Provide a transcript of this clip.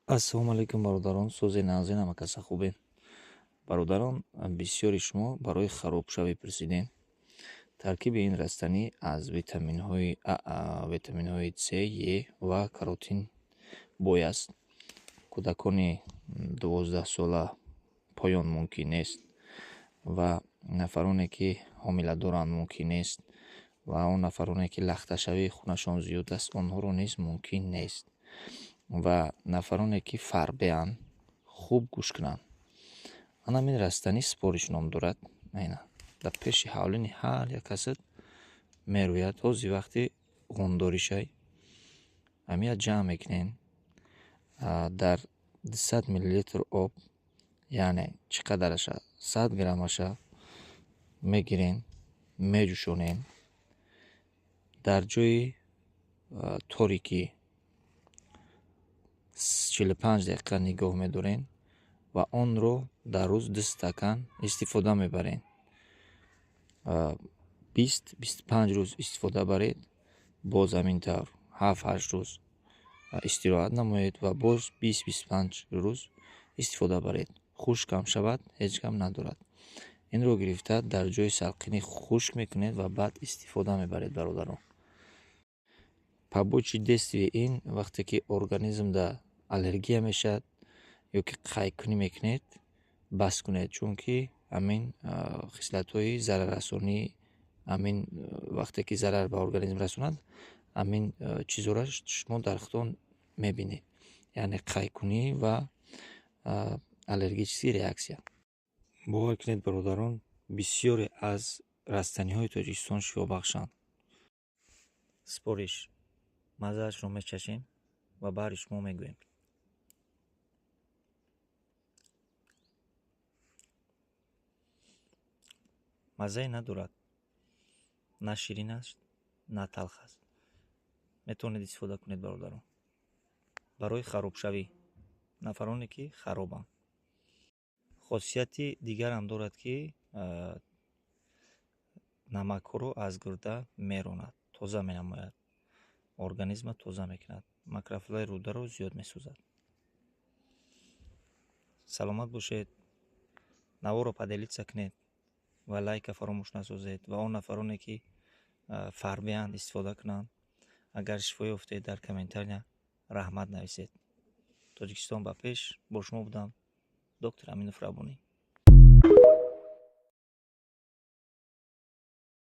ассалому алайкум бародарон, сози назинам каса хубен. Бародарон, бисёри шумо барои харобшавӣ пурсидем. Таркиби ин растанӣ аз витаминҳои С, Е ва каротин бой аст. Кӯдакони 12-сола поён мумкин нест ва нафароне ки ҳомиладоранд мумкин нест ва он нафароне ки лахташавии хунашон зиёд аст онҳоро низ мумкин нест ва нафароне ки фарбеанд хуб гӯш кунанд. Ан ҳамин растанӣ сипориш ном дорад. Айна дар пеши ҳавлини ҳар як касат мерӯяд. Ҳози вақти ғондоришай ҳамия ҷамъ мекунем дар 200 миллилитр об, яъне чӣ қадараша 100 граммаша мегирем, меҷӯшонем, дар ҷои торикӣ 45 дақиқа нигоҳ медорем ва онро дар рӯз 2 стакан истифода мебарем. 20-25 рӯз истифода баред, боз ҳамин тавр 7-8 рӯз истироҳат намоед ва боз 20-25 рӯз истифода баред. Хушкам шавад, ҳеҷ гап надорад. Инро гирифта дар ҷои салқинӣ хушк мекунед ва баъд истифода мебаред бародарон. Побочи действии ин вақте ки организмда аллергия мешавад ё ки қайкунӣ мекунед, бас кунед, чунки ҳамин хислатҳои зараррасонӣ, ҳамин вақте ки зарар ба организм расонад, ҳамин чизҳоро шумо дар худтон мебинед, яъне қайкунӣ ва аллергический реаксия. Бовар кунед бародарон, бисёре аз растаниҳои Тоҷикистон шифобахшанд. Сипориш маззаашро мечашем ва баъри шумо мегӯем. маззае надорад, на ширин аст, на талх аст. Метавонед истифода кунед бародарон. Барои харобшавӣ, нафароне ки харобанд. Хосияти дигарам дорад ки намакҳоро аз гурда меронад, тоза менамояд, организма тоза мекунад, макрофлораи рӯдаро зиёд месозад. Саломат бошед. Наворо поделиться кунед ва лайка фаромӯш насозед ва он нафароне ки фарбеанд истифода кунанд. Агар шифо ёфтед дар комментария раҳмат нависед. Тоҷикистон ба пеш. Бо шумо будам доктор Аминов Раббонӣ.